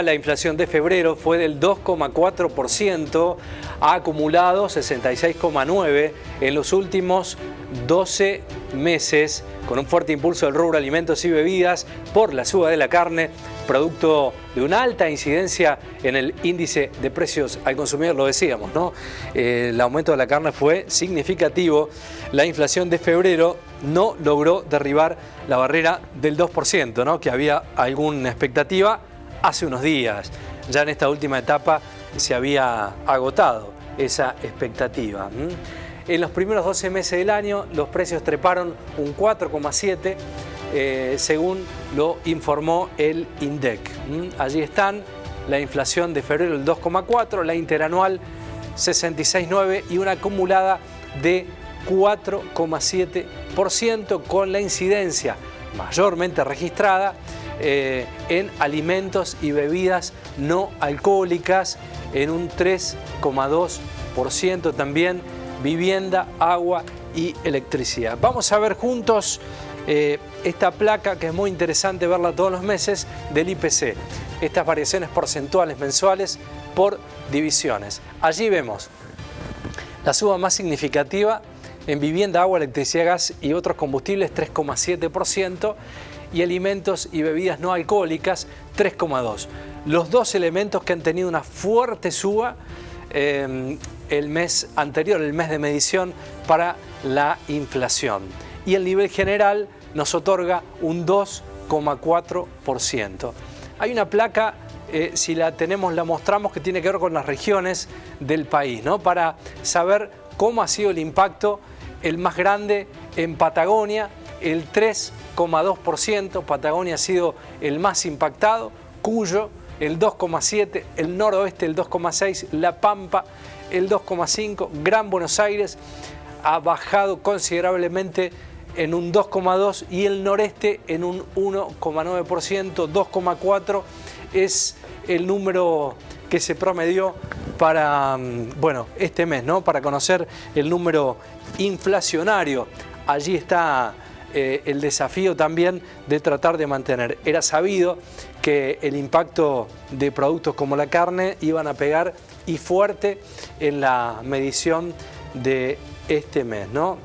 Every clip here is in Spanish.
La inflación de febrero fue del 2,4%, ha acumulado 66,9% en los últimos 12 meses, con un fuerte impulso del rubro alimentos y bebidas por la suba de la carne, producto de una alta incidencia en el índice de precios al consumidor, lo decíamos, ¿no? El aumento de la carne fue significativo. La inflación de febrero no logró derribar la barrera del 2%, ¿no? Que había alguna expectativa hace unos días. Ya en esta última etapa se había agotado esa expectativa. En los primeros 12 meses del año los precios treparon un 4,7%, según lo informó el INDEC. Allí están: la inflación de febrero el 2,4%, la interanual 66,9% y una acumulada de 4,7%, con la incidencia mayormente registrada en alimentos y bebidas no alcohólicas en un 3,2%, también vivienda, agua y electricidad. Vamos a ver juntos esta placa, que es muy interesante verla todos los meses, del IPC, estas variaciones porcentuales mensuales por divisiones. Allí vemos la suba más significativa en vivienda, agua, electricidad, gas y otros combustibles, 3,7%, y alimentos y bebidas no alcohólicas, 3,2%. Los dos elementos que han tenido una fuerte suba el mes anterior, el mes de medición para la inflación. Y el nivel general nos otorga un 2,4%. Hay una placa, si la tenemos, la mostramos, que tiene que ver con las regiones del país, ¿no? Para saber cómo ha sido el impacto. El más grande en Patagonia, el 3,2%, Patagonia ha sido el más impactado, Cuyo el 2,7%, el noroeste el 2,6%, La Pampa el 2,5%, Gran Buenos Aires ha bajado considerablemente en un 2,2% y el noreste en un 1,9%, 2,4% es el número que se promedió para, bueno, este mes, ¿no? Para conocer el número inflacionario. Allí está el desafío también de tratar de mantener. Era sabido que el impacto de productos como la carne iban a pegar, y fuerte, en la medición de este mes, ¿no?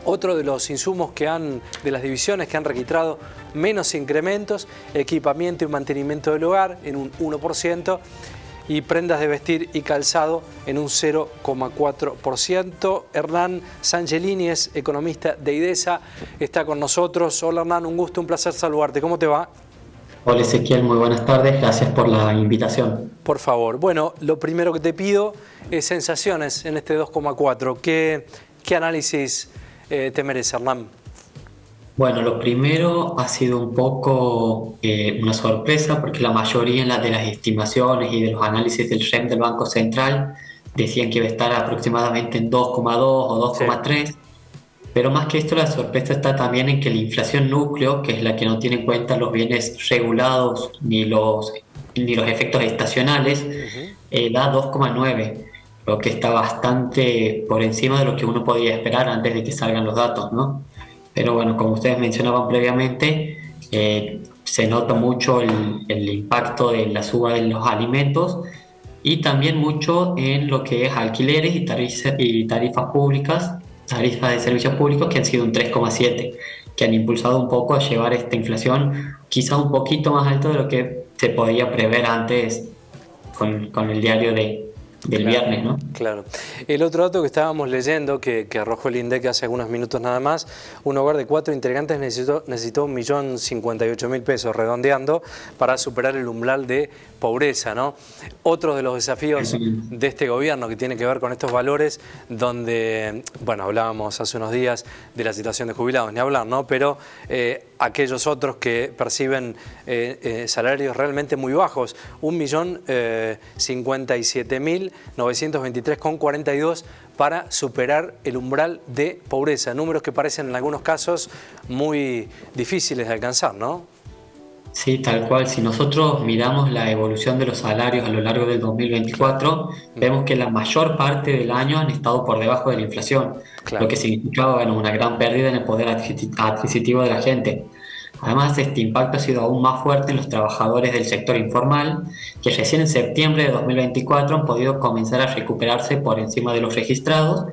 Otro de los insumos de las divisiones que han registrado menos incrementos: equipamiento y mantenimiento del hogar en un 1%, y prendas de vestir y calzado en un 0,4%. Hernán Sangelini es economista de IDESA, está con nosotros. Hola Hernán, un gusto, un placer saludarte. ¿Cómo te va? Hola Ezequiel, muy buenas tardes, gracias por la invitación. Por favor. Bueno, lo primero que te pido es sensaciones en este 2,4%. ¿Qué análisis te merece, Hernán? Bueno, lo primero ha sido un poco una sorpresa, porque la mayoría de las estimaciones y de los análisis del REM del Banco Central decían que iba a estar aproximadamente en 2,2 o Sí. 2,3, pero más que esto la sorpresa está también en que la inflación núcleo, que es la que no tiene en cuenta los bienes regulados ni los efectos estacionales, da 2,9, lo que está bastante por encima de lo que uno podía esperar antes de que salgan los datos, ¿no? Pero bueno, como ustedes mencionaban previamente, se nota mucho el impacto de la suba de los alimentos, y también mucho en lo que es alquileres y tarifas públicas, tarifas de servicios públicos, que han sido un 3,7, que han impulsado un poco a llevar esta inflación quizá un poquito más alto de lo que se podía prever antes con el diario del viernes, ¿no? Claro. El otro dato que estábamos leyendo, que arrojó el INDEC hace algunos minutos nada más: un hogar de 4 integrantes necesitó 1.058.000 pesos, redondeando, para superar el umbral de pobreza, ¿no? Otro de los desafíos de este gobierno, que tiene que ver con estos valores, donde, bueno, hablábamos hace unos días de la situación de jubilados, ni hablar, ¿no? Pero aquellos otros que perciben salarios realmente muy bajos, 1.057.923,42 para superar el umbral de pobreza. Números que parecen en algunos casos muy difíciles de alcanzar, ¿no? Sí, tal cual. Si nosotros miramos la evolución de los salarios a lo largo del 2024, vemos que la mayor parte del año han estado por debajo de la inflación, lo Claro. que significaba, bueno, una gran pérdida en el poder adquisitivo de la gente. Además, este impacto ha sido aún más fuerte en los trabajadores del sector informal, que recién en septiembre de 2024 han podido comenzar a recuperarse por encima de los registrados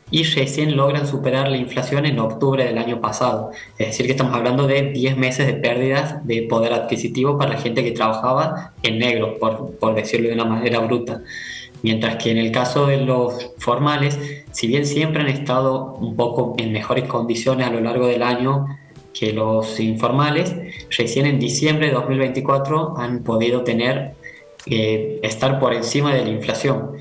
y recién logran superar la inflación en octubre del año pasado. Es decir, que estamos hablando de 10 meses de pérdidas de poder adquisitivo para la gente que trabajaba en negro, por decirlo de una manera bruta. Mientras que en el caso de los formales, si bien siempre han estado un poco en mejores condiciones a lo largo del año que los informales, recién en diciembre de 2024 han podido estar por encima de la inflación,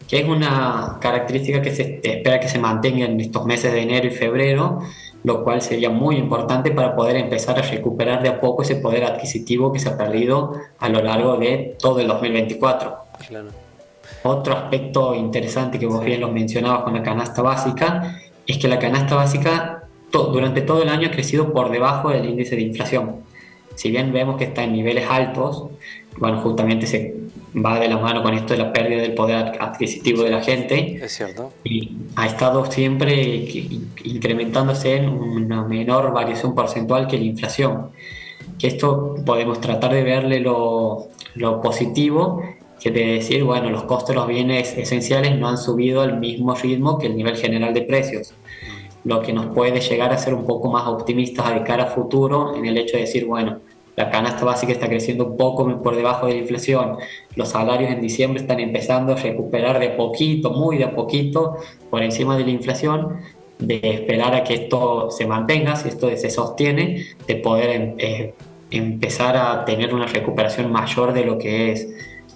que es una característica que se espera que se mantenga en estos meses de enero y febrero, lo cual sería muy importante para poder empezar a recuperar de a poco ese poder adquisitivo que se ha perdido a lo largo de todo el 2024. Claro. Otro aspecto interesante que vos Sí. bien lo mencionabas con la canasta básica es que la canasta básica durante todo el año ha crecido por debajo del índice de inflación. Si bien vemos que está en niveles altos, bueno, justamente se va de la mano con esto de la pérdida del poder adquisitivo de la gente, Es cierto. y ha estado siempre incrementándose en una menor variación porcentual que la inflación. Que esto podemos tratar de verle lo positivo, que de decir, bueno, los costos de los bienes esenciales no han subido al mismo ritmo que el nivel general de precios, lo que nos puede llegar a ser un poco más optimistas de cara a futuro en el hecho de decir, bueno, la canasta básica está creciendo un poco por debajo de la inflación, los salarios en diciembre están empezando a recuperar de poquito, muy de a poquito, por encima de la inflación, de esperar a que esto se mantenga, si esto se sostiene, de poder empezar a tener una recuperación mayor de lo que es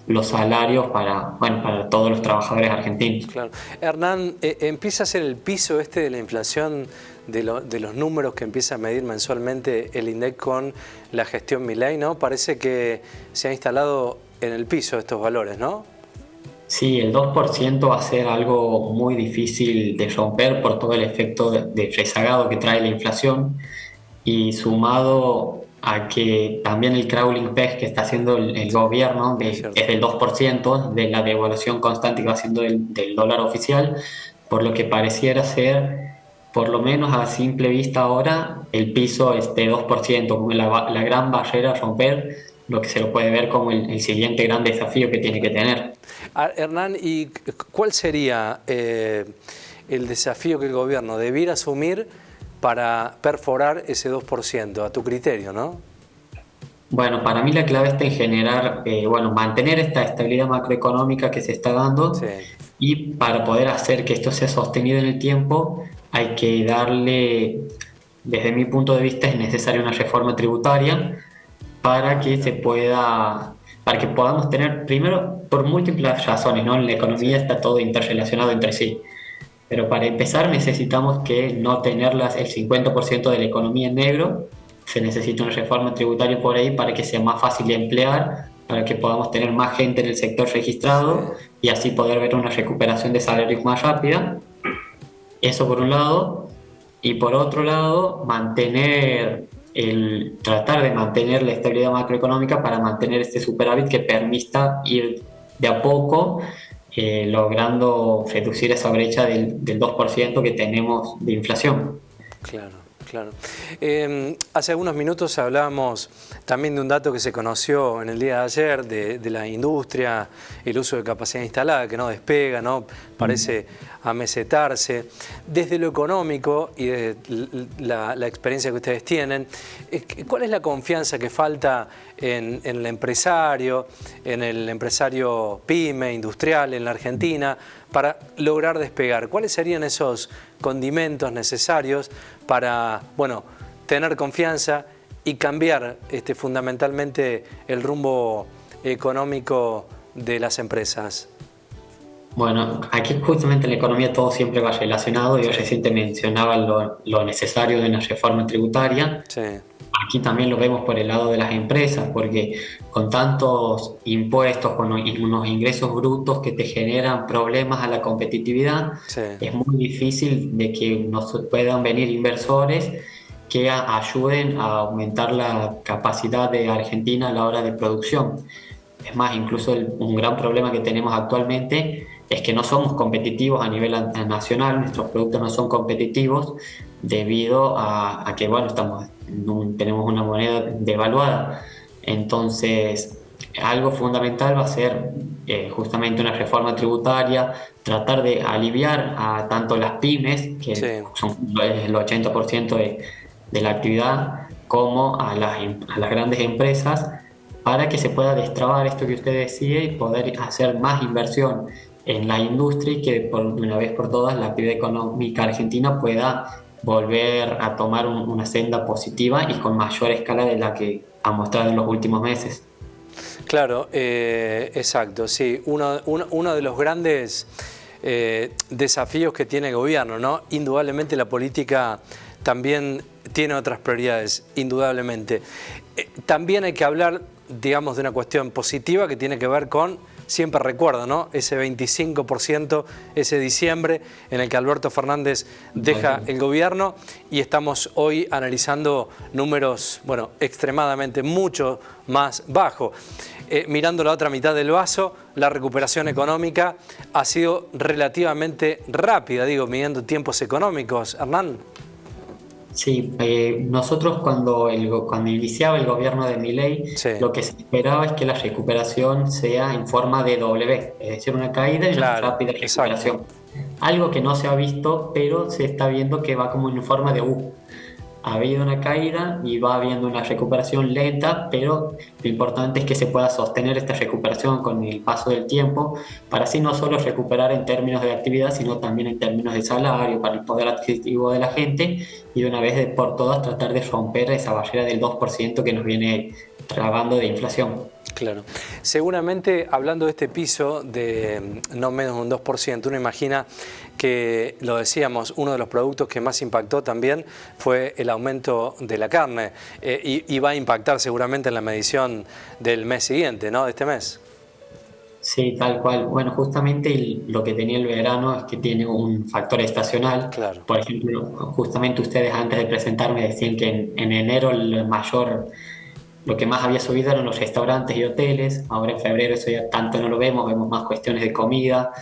los salarios para todos los trabajadores argentinos. Claro. Hernán, empieza a ser el piso este de la inflación de los números que empieza a medir mensualmente el INDEC con la gestión Milei, ¿no? Parece que se ha instalado en el piso estos valores, ¿no? Sí, el 2% va a ser algo muy difícil de romper por todo el efecto de rezagado que trae la inflación, y sumado a que también el crawling peg que está haciendo el gobierno Es cierto. es del 2% de la devaluación constante que va haciendo del dólar oficial, por lo que pareciera ser, por lo menos a simple vista ahora, el piso es de 2%, como la gran barrera a romper, lo que se lo puede ver como el siguiente gran desafío que tiene que tener. Hernán, ¿y cuál sería el desafío que el gobierno debiera asumir para perforar ese 2%, a tu criterio, ¿no? Bueno, para mí la clave está en generar, mantener esta estabilidad macroeconómica que se está dando, Sí. y para poder hacer que esto sea sostenido en el tiempo hay que darle, desde mi punto de vista, es necesaria una reforma tributaria para que para que podamos tener, primero, por múltiples razones, ¿no? En la economía está todo interrelacionado entre sí. Pero para empezar necesitamos que no tener el 50% de la economía en negro, se necesita una reforma tributaria por ahí para que sea más fácil de emplear, para que podamos tener más gente en el sector registrado Sí. y así poder ver una recuperación de salarios más rápida. Eso por un lado. Y por otro lado, tratar de mantener la estabilidad macroeconómica para mantener este superávit que permita ir de a poco logrando reducir esa brecha del 2% que tenemos de inflación. Claro, claro. Hace algunos minutos hablábamos también de un dato que se conoció en el día de ayer de la industria, el uso de capacidad instalada que no despega, ¿no? Parece amesetarse. Desde lo económico y desde la experiencia que ustedes tienen, ¿cuál es la confianza que falta en el empresario pyme, industrial en la Argentina, para lograr despegar? ¿Cuáles serían esos condimentos necesarios para, bueno, tener confianza y cambiar fundamentalmente el rumbo económico de las empresas? Bueno, aquí justamente en la economía todo siempre va relacionado. Yo recién te mencionaba lo necesario de una reforma tributaria. Sí, Aquí también lo vemos por el lado de las empresas, porque con tantos impuestos, con unos ingresos brutos que te generan problemas a la competitividad, sí. es muy difícil de que nos puedan venir inversores que ayuden a aumentar la capacidad de Argentina a la hora de producción. Es más, incluso un gran problema que tenemos actualmente es que no somos competitivos a nivel nacional, nuestros productos no son competitivos debido a que, bueno, estamos tenemos una moneda devaluada. Entonces, algo fundamental va a ser justamente una reforma tributaria, tratar de aliviar a tanto las pymes, Sí. que son el 80% de la actividad, como a las grandes empresas, para que se pueda destrabar esto que usted decía y poder hacer más inversión en la industria y que de una vez por todas la actividad económica argentina pueda volver a tomar una senda positiva y con mayor escala de la que ha mostrado en los últimos meses. Claro, exacto, sí. Uno de los grandes desafíos que tiene el gobierno, ¿no? Indudablemente la política también tiene otras prioridades, indudablemente. También hay que hablar, digamos, de una cuestión positiva que tiene que ver con, siempre recuerdo, ¿no? Ese 25%, ese diciembre en el que Alberto Fernández deja el gobierno y estamos hoy analizando números, bueno, extremadamente mucho más bajos. Mirando la otra mitad del vaso, la recuperación económica ha sido relativamente rápida, digo, midiendo tiempos económicos. Hernán. Sí, nosotros cuando iniciaba el gobierno de Milei, Sí, lo que se esperaba es que la recuperación sea en forma de W, es decir, una caída y una claro, rápida exacto. recuperación. Algo que no se ha visto, pero se está viendo que va como en forma de U. Ha habido una caída y va habiendo una recuperación lenta, pero lo importante es que se pueda sostener esta recuperación con el paso del tiempo, para así no solo recuperar en términos de actividad, sino también en términos de salario, para el poder adquisitivo de la gente, y de una vez por todas tratar de romper esa barrera del 2% que nos viene trabando de inflación. Claro. Seguramente, hablando de este piso de no menos de un 2%, uno imagina que, lo decíamos, uno de los productos que más impactó también fue el aumento de la carne y va a impactar seguramente en la medición del mes siguiente, ¿no? De este mes. Sí, tal cual. Bueno, justamente lo que tenía el verano es que tiene un factor estacional. Claro. Por ejemplo, justamente ustedes antes de presentarme decían que en enero lo que más había subido eran los restaurantes y hoteles. Ahora en febrero eso ya tanto no lo vemos, vemos más cuestiones de comida.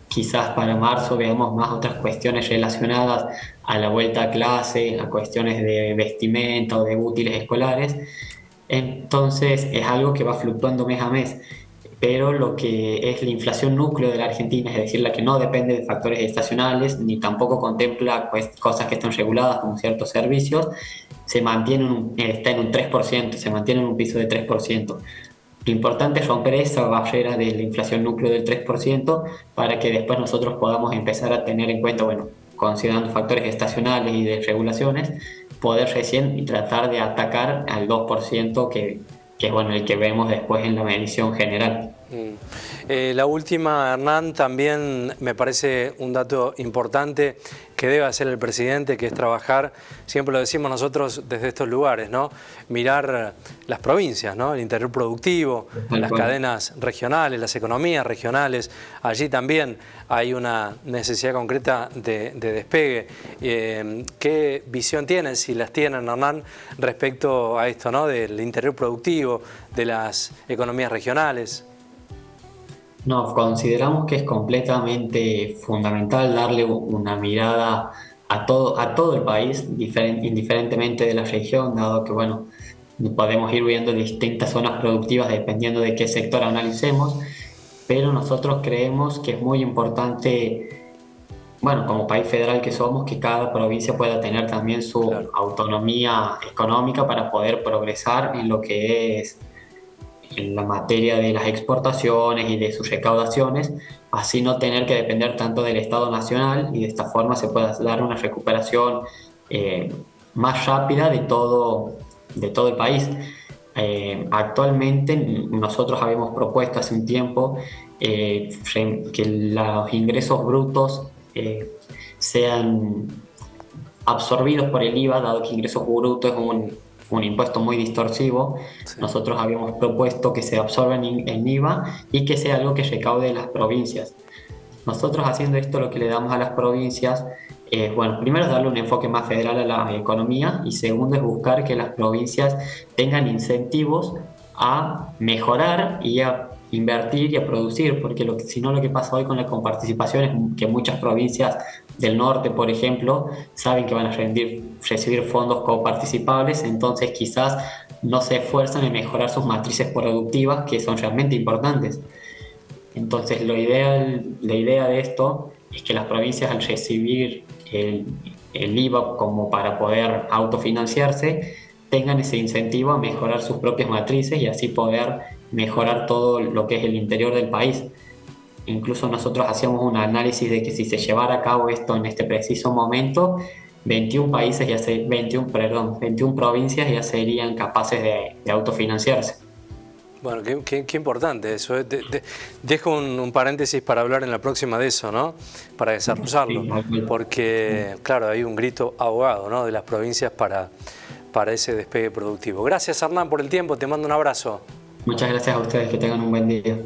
Quizás para marzo veamos más otras cuestiones relacionadas a la vuelta a clase, a cuestiones de vestimenta o de útiles escolares. Entonces es algo que va fluctuando mes a mes, pero lo que es la inflación núcleo de la Argentina, es decir, la que no depende de factores estacionales ni tampoco contempla cosas que están reguladas como ciertos servicios, está en un 3%, se mantiene en un piso de 3%. Lo importante es romper esa barrera de la inflación núcleo del 3% para que después nosotros podamos empezar a tener en cuenta, bueno, considerando factores estacionales y de regulaciones, poder recién y tratar de atacar al 2% que es bueno, el que vemos después en la medición general. La última, Hernán, también me parece un dato importante que debe hacer el presidente, que es trabajar, siempre lo decimos nosotros desde estos lugares, ¿no? Mirar las provincias, ¿no? El interior productivo, las cadenas regionales, las economías regionales. Allí también hay una necesidad concreta de despegue. ¿Qué visión tienen, si las tienen, Hernán, respecto a esto, ¿no? Del interior productivo, de las economías regionales? No, consideramos que es completamente fundamental darle una mirada a todo el país, indiferentemente de la región, dado que, bueno, podemos ir viendo distintas zonas productivas dependiendo de qué sector analicemos, pero nosotros creemos que es muy importante, bueno, como país federal que somos, que cada provincia pueda tener también su Claro. autonomía económica para poder progresar en lo que es en la materia de las exportaciones y de sus recaudaciones, así no tener que depender tanto del Estado Nacional y de esta forma se pueda dar una recuperación más rápida de todo el país. Actualmente nosotros habíamos propuesto hace un tiempo que los ingresos brutos sean absorbidos por el IVA, dado que ingresos brutos es un impuesto muy distorsivo. Sí. Nosotros habíamos propuesto que se absorban en IVA y que sea algo que recaude las provincias. Nosotros haciendo esto lo que le damos a las provincias es, bueno, primero es darle un enfoque más federal a la economía y segundo es buscar que las provincias tengan incentivos a mejorar y a invertir y a producir, porque si no lo que pasa hoy con la comparticipación es que muchas provincias del norte, por ejemplo, saben que van a recibir fondos coparticipables, entonces quizás no se esfuerzan en mejorar sus matrices productivas, que son realmente importantes. Entonces, la idea de esto es que las provincias, al recibir el IVA como para poder autofinanciarse, tengan ese incentivo a mejorar sus propias matrices y así poder mejorar todo lo que es el interior del país. Incluso nosotros hacíamos un análisis de que si se llevara a cabo esto en este preciso momento, 21 provincias ya serían capaces de autofinanciarse. Bueno, qué importante eso. Dejo un paréntesis para hablar en la próxima de eso, ¿no? Para desarrollarlo. Porque, claro, hay un grito ahogado, ¿no?, de las provincias para ese despegue productivo. Gracias, Hernán, por el tiempo. Te mando un abrazo. Muchas gracias a ustedes. Que tengan un buen día.